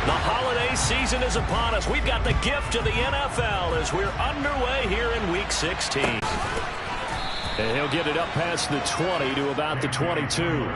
The holiday season is upon us. We've got the gift of the NFL as we're underway here in Week 16. And he'll get it up past the 20 to about the 22.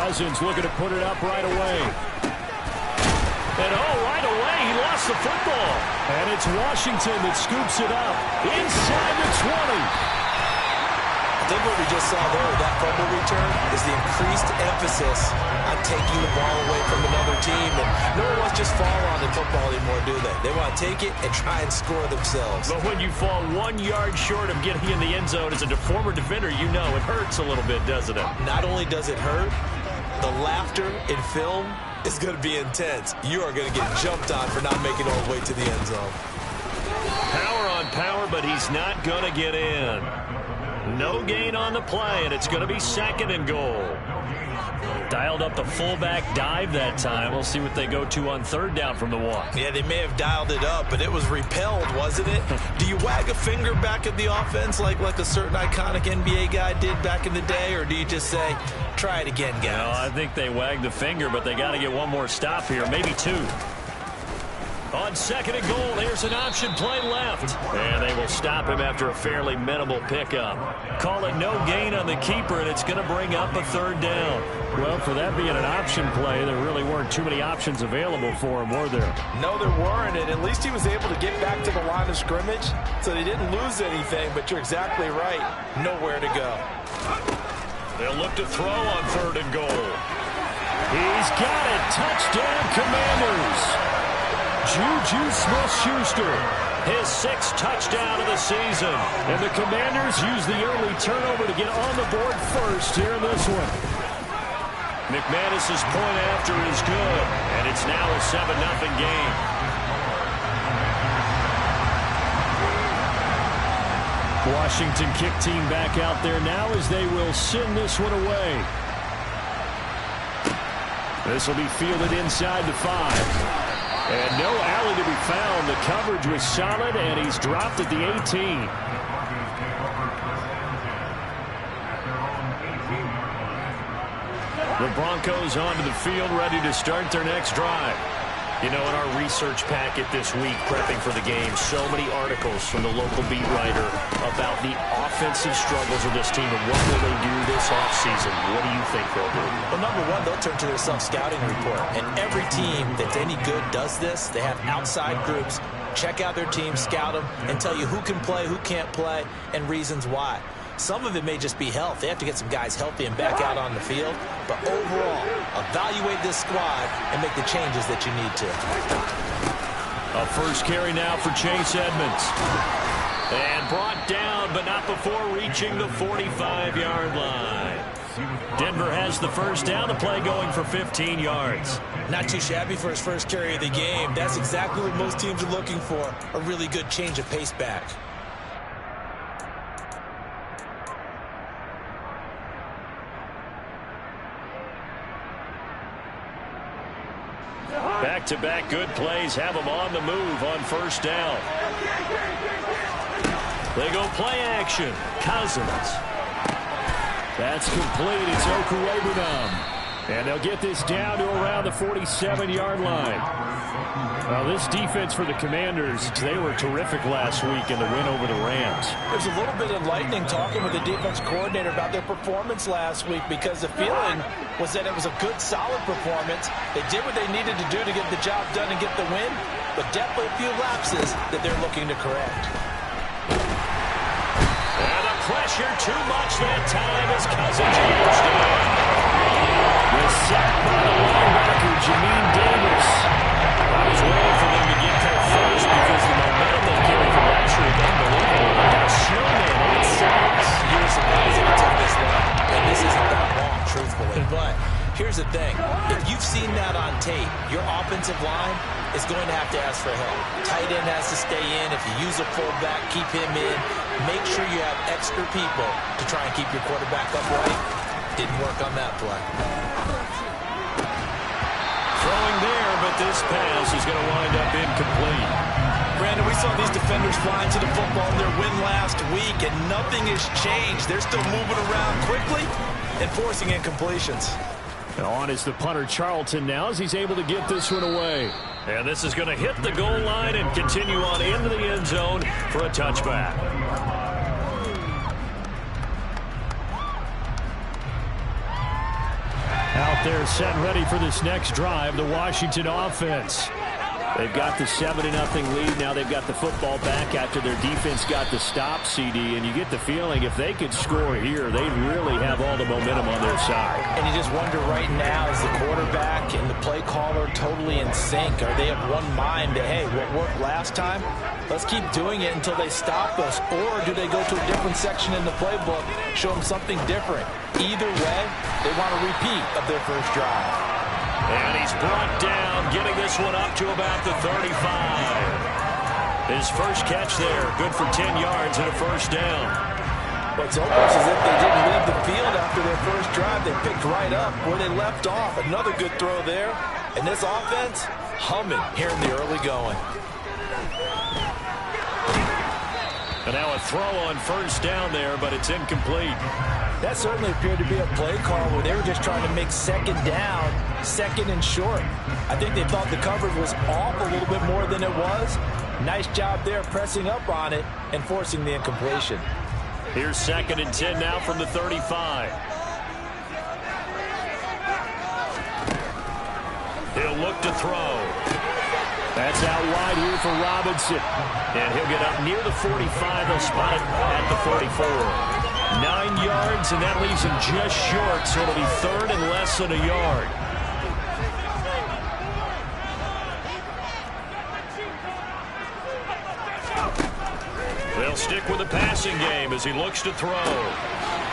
Cousins looking to put it up right away. And right away, he lost the football. And it's Washington that scoops it up inside the 20. I think what we just saw there with that fumble return is the increased emphasis on taking the ball away from another team. And no one wants to just fall on the football anymore, do they? They want to take it and try and score themselves. But when you fall 1 yard short of getting in the end zone as a former defender, you know it hurts a little bit, doesn't it? Not only does it hurt, the laughter in film is going to be intense. You are going to get jumped on for not making it all the way to the end zone. Power on power, but he's not going to get in. No gain on the play, and it's going to be 2nd and goal. Dialed up the fullback dive that time. We'll see what they go to on 3rd down from the 1. Yeah, they may have dialed it up, but it was repelled, wasn't it? Do you wag a finger back at the offense like a certain iconic NBA guy did back in the day, or do you just say, try it again, guys? No, I think they wagged the finger, but they got to get one more stop here, maybe 2. On 2nd and goal, here's an option play left. And they will stop him after a fairly minimal pickup. Call it no gain on the keeper, and it's going to bring up a 3rd down. Well, for that being an option play, there really weren't too many options available for him, were there? No, there weren't, and at least he was able to get back to the line of scrimmage, so they didn't lose anything, but you're exactly right. Nowhere to go. They'll look to throw on 3rd and goal. He's got it. Touchdown, Commanders. Juju Smith-Schuster, his 6th touchdown of the season. And the Commanders use the early turnover to get on the board first here in this one. McManus's point after is good, and it's now a 7-0 game. Washington kick team back out there now as they will send this one away. This will be fielded inside the 5. And no alley to be found. The coverage was solid, and he's dropped at the 18. The Broncos onto the field, ready to start their next drive. You know, in our research packet this week, prepping for the game, so many articles from the local beat writer about the offensive struggles of this team and what will they do this offseason. What do you think they'll do? Well, number one, they'll turn to their self-scouting report. And every team that's any good does this. They have outside groups. Check out their team, scout them, and tell you who can play, who can't play, and reasons why. Some of it may just be health. They have to get some guys healthy and back out on the field. But overall, evaluate this squad and make the changes that you need to. A first carry now for Chase Edmonds. And brought down, but not before reaching the 45-yard line. Denver has the first down. The play going for 15 yards. Not too shabby for his first carry of the game. That's exactly what most teams are looking for. A really good change of pace back. Back-to-back good plays have them on the move on first down. They go play action. Cousins. That's complete. It's Okuwebunam. And they'll get this down to around the 47-yard line. Well, this defense for the Commanders, they were terrific last week in the win over the Rams. There's a little bit of lightning talking with the defense coordinator about their performance last week because the feeling was that it was a good, solid performance. They did what they needed to do to get the job done and get the win, but definitely a few lapses that they're looking to correct. And the pressure too much that time as Cousins goes down. The sack by the linebacker, Jamin Davis. I was waiting for them to get there first because the momentum they carried from last year is unbelievable. They got a snowman 8 sacks. You were surprised that it took this long. And this isn't that long, truthfully. But Here's the thing. If you've seen that on tape, your offensive line is going to have to ask for help. Tight end has to stay in. If you use a fullback, keep him in. Make sure you have extra people to try and keep your quarterback upright. Didn't work on that play. Throwing there, but this pass is going to wind up incomplete. Brandon, we saw these defenders flying to the football in their win last week, and nothing has changed. They're still moving around quickly and forcing incompletions. On is the punter Charlton now as he's able to get this one away. And this is going to hit the goal line and continue on into the end zone for a touchback. Out there set and ready for this next drive, the Washington offense. They've got the 7-0 lead. Now they've got the football back after their defense got the stop, CD. And you get the feeling if they could score here, they'd really have all the momentum on their side. And you just wonder right now, is the quarterback and the play caller totally in sync? Are they of one mind that, hey, what worked last time? Let's keep doing it until they stop us. Or do they go to a different section in the playbook, show them something different? Either way, they want a repeat of their first drive. And he's brought down, getting this one up to about the 35. His first catch there, good for 10 yards and a first down. Well, it's almost as if they didn't leave the field after their first drive. They picked right up where they left off. Another good throw there. And this offense, humming here in the early going. And now a throw on first down there, but it's incomplete. That certainly appeared to be a play call where they were just trying to make second down, second and short. I think they thought the coverage was off a little bit more than it was. Nice job there pressing up on it and forcing the incompletion. Here's 2nd and 10 now from the 35. He'll look to throw. That's out wide here for Robinson. And he'll get up near the 45. They'll spot it at the 44. 9 yards, and that leaves him just short, so it'll be 3rd and less than a yard. They'll stick with the passing game as he looks to throw.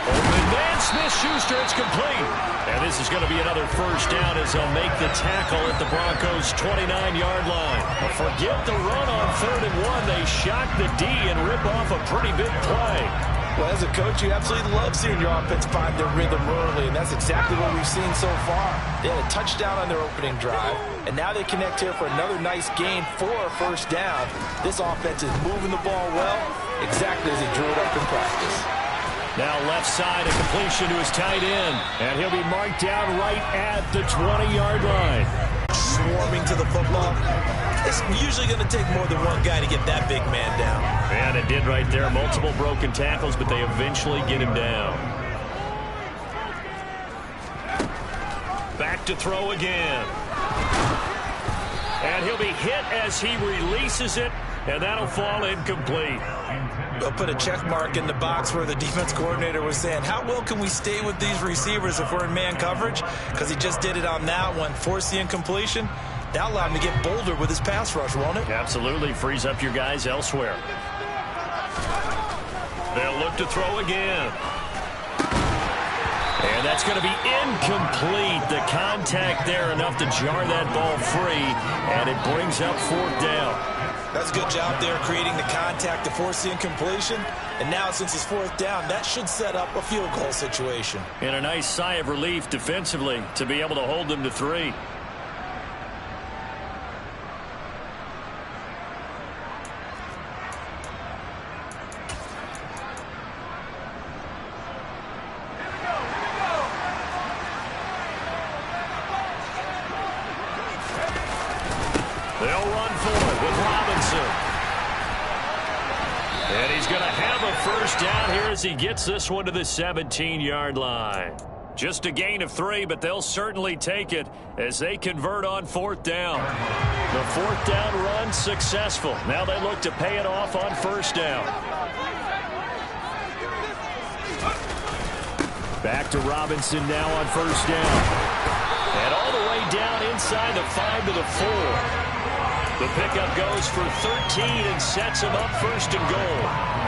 Open man, Smith-Schuster, it's complete. And this is going to be another first down as they'll make the tackle at the Broncos' 29-yard line. But forget the run on 3rd and 1. They shock the D and rip off a pretty big play. Well, as a coach, you absolutely love seeing your offense find their rhythm early, and that's exactly what we've seen so far. They had a touchdown on their opening drive, and now they connect here for another nice gain for a first down. This offense is moving the ball well, exactly as they drew it up in practice. Now left side, a completion to his tight end, and he'll be marked down right at the 20-yard line. Swarming to the football. It's usually going to take more than one guy to get that big man down. And it did right there. Multiple broken tackles, but they eventually get him down. Back to throw again. And he'll be hit as he releases it, and that'll fall incomplete. They'll put a check mark in the box where the defense coordinator was saying, how well can we stay with these receivers if we're in man coverage? Because he just did it on that one, forced the incompletion. That'll allow him to get bolder with his pass rush, won't it? Absolutely. Frees up your guys elsewhere. They'll look to throw again. And that's going to be incomplete. The contact there enough to jar that ball free, and it brings up 4th down. That's a good job there creating the contact to force the incompletion. And now since it's 4th down, that should set up a field goal situation. And a nice sigh of relief defensively to be able to hold them to 3. They'll run for it with Robinson. And he's going to have a first down here as he gets this one to the 17-yard line. Just a gain of 3, but they'll certainly take it as they convert on 4th down. The 4th down run successful. Now they look to pay it off on 1st down. Back to Robinson now on 1st down. And all the way down inside the 5 to the 4. The pickup goes for 13 and sets him up first and goal.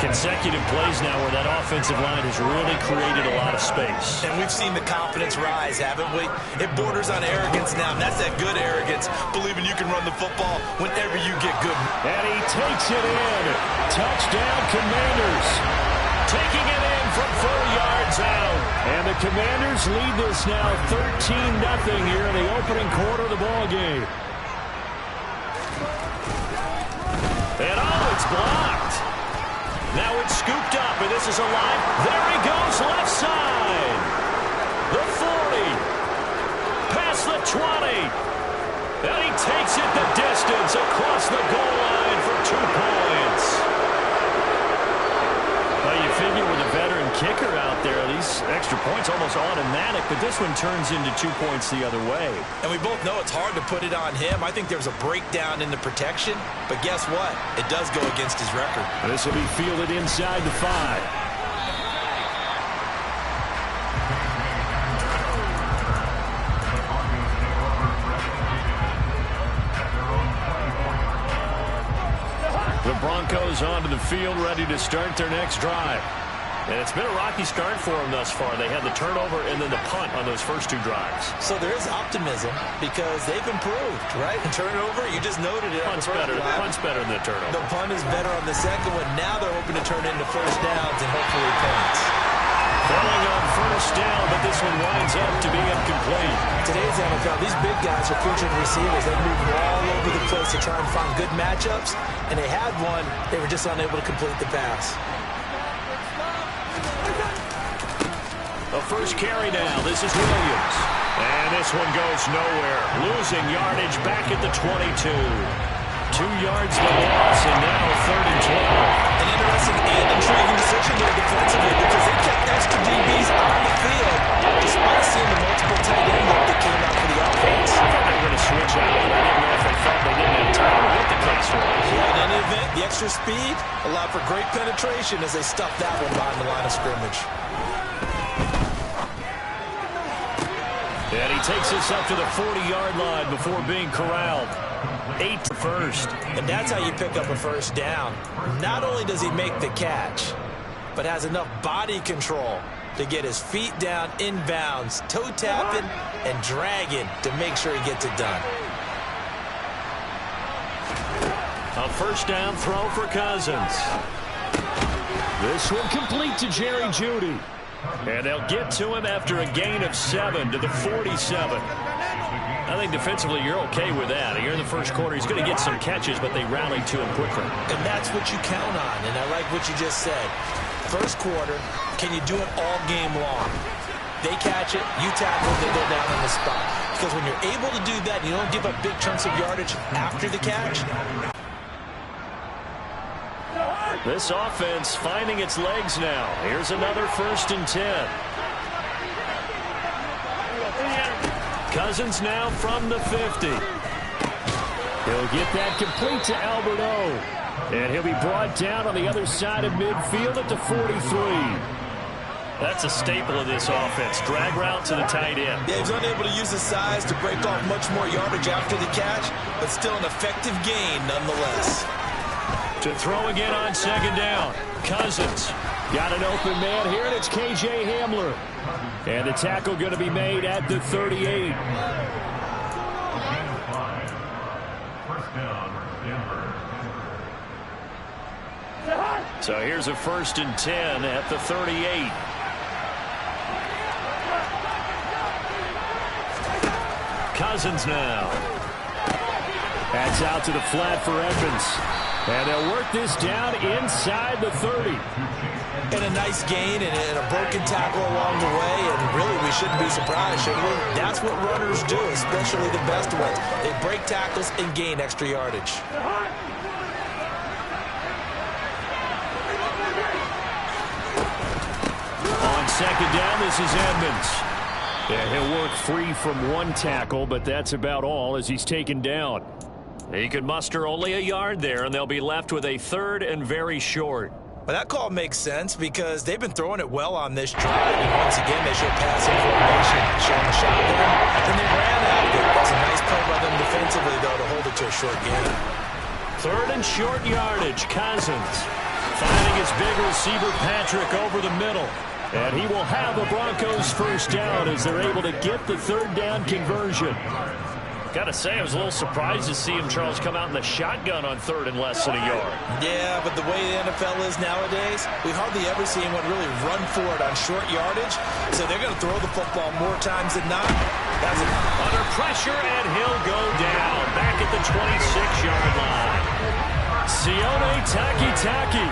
Consecutive plays now where that offensive line has really created a lot of space. And we've seen the confidence rise, haven't we? It borders on arrogance now, and that's that good arrogance, believing you can run the football whenever you get good. And he takes it in. Touchdown, Commanders. Taking it in from 4 yards out. And the Commanders lead this now 13-0 here in the opening quarter of the ball game. And it's blocked. Now it's scooped up, and this is alive. There he goes, left side. The 40. Past the 20. And he takes it the distance across the goal line for 2 points. Well, you figure with a veteran kicker out there, these extra points almost automatic, but this one turns into 2 points the other way. And we both know it's hard to put it on him. I think there was a breakdown in the protection, but guess what? It does go against his record. This will be fielded inside the 5. The Broncos onto the field, ready to start their next drive. And it's been a rocky start for them thus far. They had the turnover and then the punt on those first 2 drives. So there is optimism because they've improved, right? And turnover, you just noted it. Punt's better than the turnover. The punt is better on the second one. Now they're hoping to turn into first downs and hopefully points. Falling on first down, but this one winds up to be incomplete. Today's NFL, these big guys are featured receivers. They move all over the place to try and find good matchups, and they had one. They were just unable to complete the pass. A first carry now. This is Williams. And this one goes nowhere. Losing yardage back at the 22. 2 yards the loss, and now 3rd and 12. An interesting and intriguing decision there defensively because they kept extra DBs on the field despite seeing the multiple tight end look that came out for the offense. I thought they were going to switch out, and I didn't know if they thought they didn't have time or what the case was. Yeah, in any event, the extra speed allowed for great penetration as they stuffed that one behind the line of scrimmage. And he takes us up to the 40-yard line before being corralled. 8 to first. And that's how you pick up a first down. Not only does he make the catch, but has enough body control to get his feet down inbounds, toe tapping and dragging to make sure he gets it done. A first down throw for Cousins. This one complete to Jerry Jeudy. And they'll get to him after a gain of 7 to the 47. I think defensively you're okay with that. Here in the first quarter, he's going to get some catches, but they rallied to him quickly. And that's what you count on, and I like what you just said. First quarter, can you do it all game long? They catch it, you tackle, they go down on the spot. Because when you're able to do that, you don't give up big chunks of yardage after the catch. This offense finding its legs now. Here's another 1st and 10. Cousins now from the 50. He'll get that complete to Albert O. And he'll be brought down on the other side of midfield at the 43. That's a staple of this offense. Drag route to the tight end. Yeah, he's unable to use his size to break off much more yardage after the catch, but still an effective gain nonetheless. To throw again on 2nd down. Cousins got an open man here, and it's K.J. Hamler. And the tackle going to be made at the 38. So here's a 1st and 10 at the 38. Cousins now. That's out to the flat for Edmonds. And they'll work this down inside the 30. And a nice gain and a broken tackle along the way. And really, we shouldn't be surprised, should we? That's what runners do, especially the best ones. They break tackles and gain extra yardage. On 2nd down, this is Edmonds. Yeah, he'll work free from 1 tackle, but that's about all as he's taken down. He could muster only a yard there, and they'll be left with a 3rd and very short. Well, that call makes sense because they've been throwing it well on this drive. And once again, they show passing formation, showing the shotgun, and they ran out of it. That's a nice play by them defensively, though, to hold it to a short game. 3rd and short yardage. Cousins finding his big receiver Patrick over the middle. And he will have the Broncos first down as they're able to get the 3rd down conversion. Got to say, I was a little surprised to see him, Charles, come out in the shotgun on 3rd and less than a yard. Yeah, but the way the NFL is nowadays, we hardly ever see anyone really run for it on short yardage. So they're going to throw the football more times than not. That's it. Under pressure, and he'll go down back at the 26-yard line. Sione Takitaki,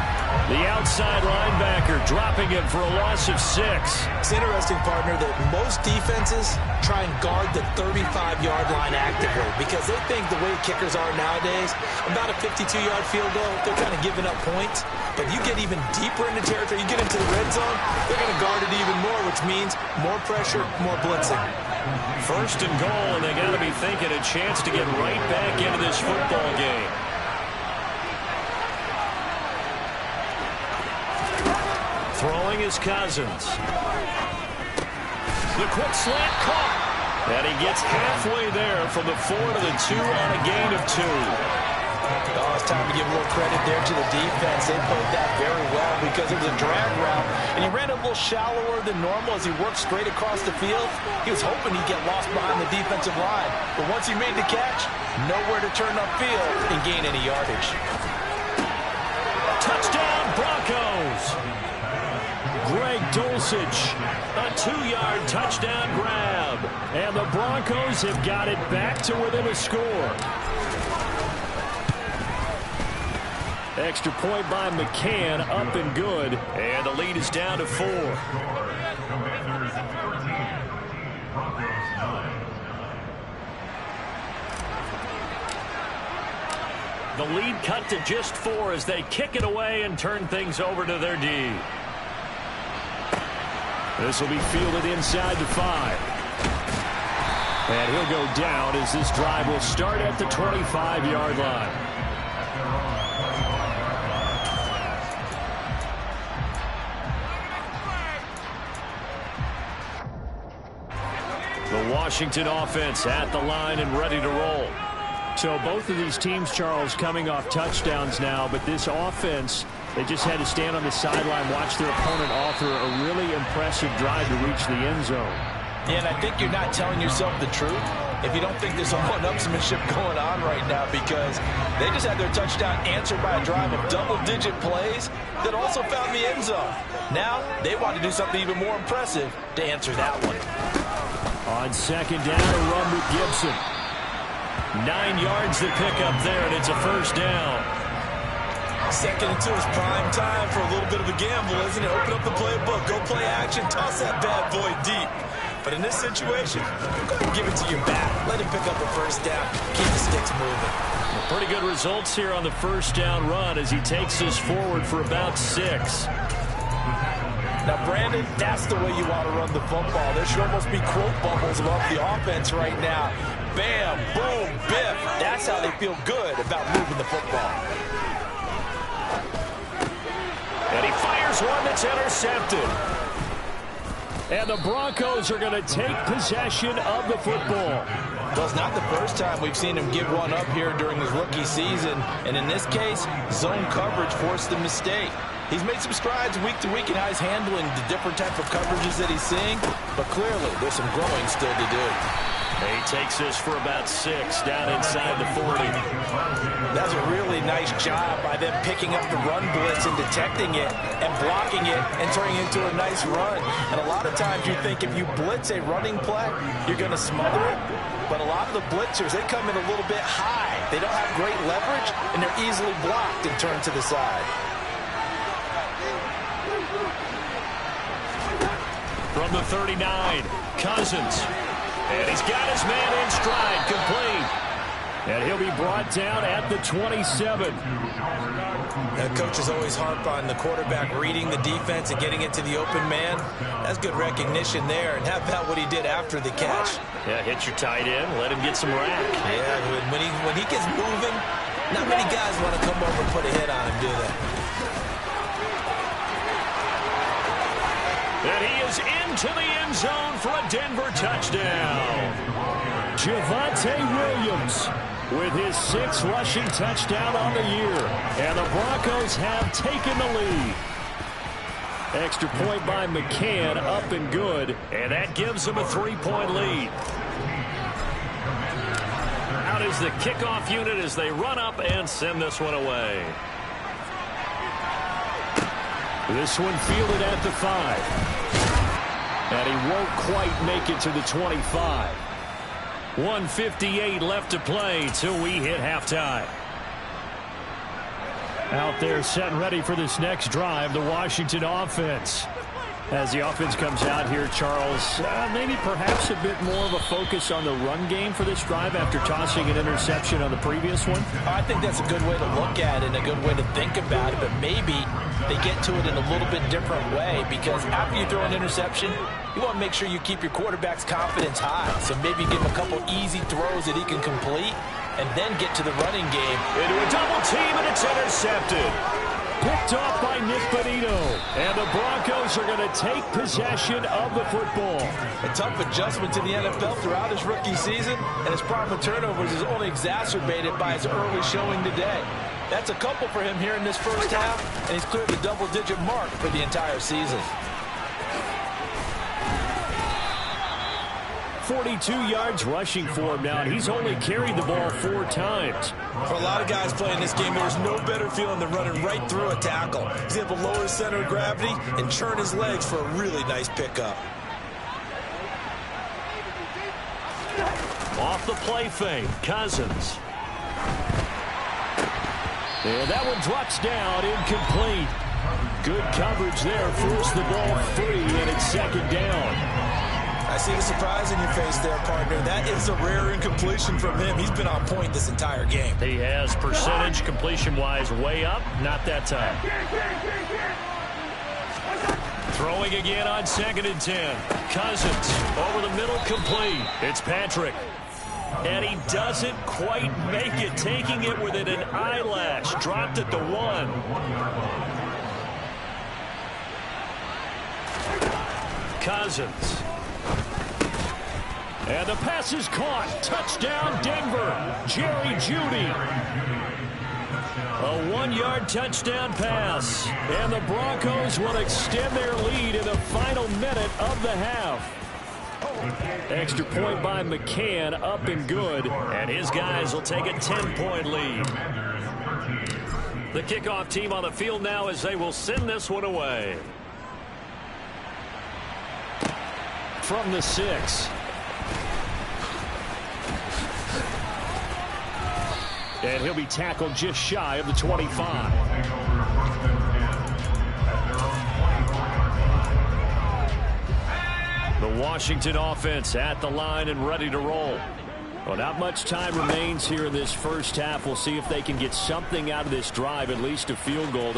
the outside linebacker, dropping him for a loss of 6. It's interesting, partner, that most defenses try and guard the 35-yard line actively because they think the way kickers are nowadays, about a 52-yard field goal, they're kind of giving up points. But you get even deeper into territory, you get into the red zone, they're going to guard it even more, which means more pressure, more blitzing. 1st and goal, and they got to be thinking a chance to get right back into this football game. Throwing is Cousins. The quick slant caught. And he gets halfway there from the 4 to the 2 on a gain of 2. Oh, it's time to give a little credit there to the defense. They played that very well because it was a drag route. And he ran a little shallower than normal as he worked straight across the field. He was hoping he'd get lost behind the defensive line. But once he made the catch, nowhere to turn upfield and gain any yardage. Touchdown, Broncos! Greg Dulcich, a 2-yard touchdown grab. And the Broncos have got it back to within a score. Extra point by McCann, up and good. And the lead is down to 4. The lead cut to just 4 as they kick it away and turn things over to their D. This will be fielded inside the 5. And he'll go down as this drive will start at the 25-yard line. The Washington offense at the line and ready to roll. So both of these teams, Charles, coming off touchdowns now, but this offense, they just had to stand on the sideline, watch their opponent author a really impressive drive to reach the end zone. Yeah, and I think you're not telling yourself the truth if you don't think there's some one-upsmanship going on right now, because they just had their touchdown answered by a drive of double-digit plays that also found the end zone. Now they want to do something even more impressive to answer that one. On 2nd down, a run with Gibson. 9 yards to pick up there, and it's a first down. 2nd and 2 is prime time for a little bit of a gamble, isn't it? Open up the playbook, go play action, toss that bad boy deep. But in this situation, go ahead and give it to your back. Let him pick up a first down, keep the sticks moving. Well, pretty good results here on the first down run as he takes us forward for about 6. Now, Brandon, that's the way you want to run the football. There should almost be quote bubbles above the offense right now. Bam, boom, biff. That's how they feel good about moving the football. And he fires one that's intercepted. And the Broncos are going to take possession of the football. Well, it's not the first time we've seen him give one up here during his rookie season. And in this case, zone coverage forced the mistake. He's made some strides week to week in how he's handling the different type of coverages that he's seeing. But clearly, there's some growing still to do. He takes this for about 6 down inside the 40. That's a really nice job by them picking up the run blitz and detecting it and blocking it and turning it into a nice run. And a lot of times you think if you blitz a running play, you're going to smother it. But a lot of the blitzers, they come in a little bit high. They don't have great leverage, and they're easily blocked and turned to the side. From the 39, Cousins. And he's got his man in stride, complete. And he'll be brought down at the 27. Coaches always harp on the quarterback reading the defense and getting it to the open man. That's good recognition there. And how about what he did after the catch? Yeah, hit your tight end, let him get some rack. Yeah, when he gets moving, not many guys want to come over and put a hit on him, do they? And he is into the end zone for a Denver touchdown. Javonte Williams with his 6th rushing touchdown on the year. And the Broncos have taken the lead. Extra point by McCann, up and good. And that gives them a 3-point lead. Out is the kickoff unit as they run up and send this one away. This one fielded at the 5. And he won't quite make it to the 25. 1:58 left to play till we hit halftime. Out there set and ready for this next drive, the Washington offense. As the offense comes out here, Charles, maybe perhaps a bit more of a focus on the run game for this drive after tossing an interception on the previous one? I think that's a good way to look at it and a good way to think about it, but maybe they get to it in a little bit different way, because after you throw an interception, you want to make sure you keep your quarterback's confidence high. So maybe give him a couple easy throws that he can complete and then get to the running game. Into a double team, and it's intercepted. Picked off by Nick Bonito. And the Broncos are going to take possession of the football. A tough adjustment to the NFL throughout his rookie season, and his problem with turnovers is only exacerbated by his early showing today. That's a couple for him here in this first half, and he's cleared the double-digit mark for the entire season. 42 yards rushing for him now, and he's only carried the ball 4 times. For a lot of guys playing this game, there's no better feeling than running right through a tackle. He's able to lower his center of gravity and churn his legs for a really nice pickup. Off the play fake, Cousins. And that one drops down, incomplete. Good coverage there, forced the ball free, and it's 2nd down. I see the surprise in your face there, partner. That is a rare incompletion from him. He's been on point this entire game. He has percentage completion-wise way up. Not that time. Throwing again on 2nd and 10. Cousins over the middle, complete. It's Patrick. And he doesn't quite make it, taking it within an eyelash. Dropped at the 1. Cousins. And the pass is caught. Touchdown, Denver. Jerry Jeudy. A 1-yard touchdown pass. And the Broncos will extend their lead in the final minute of the half. Extra point by McCann, up and good. And his guys will take a 10-point lead. The kickoff team on the field now as they will send this one away. From the 6. And he'll be tackled just shy of the 25. The Washington offense at the line and ready to roll. Well, not much time remains here in this first half. We'll see if they can get something out of this drive, at least a field goal.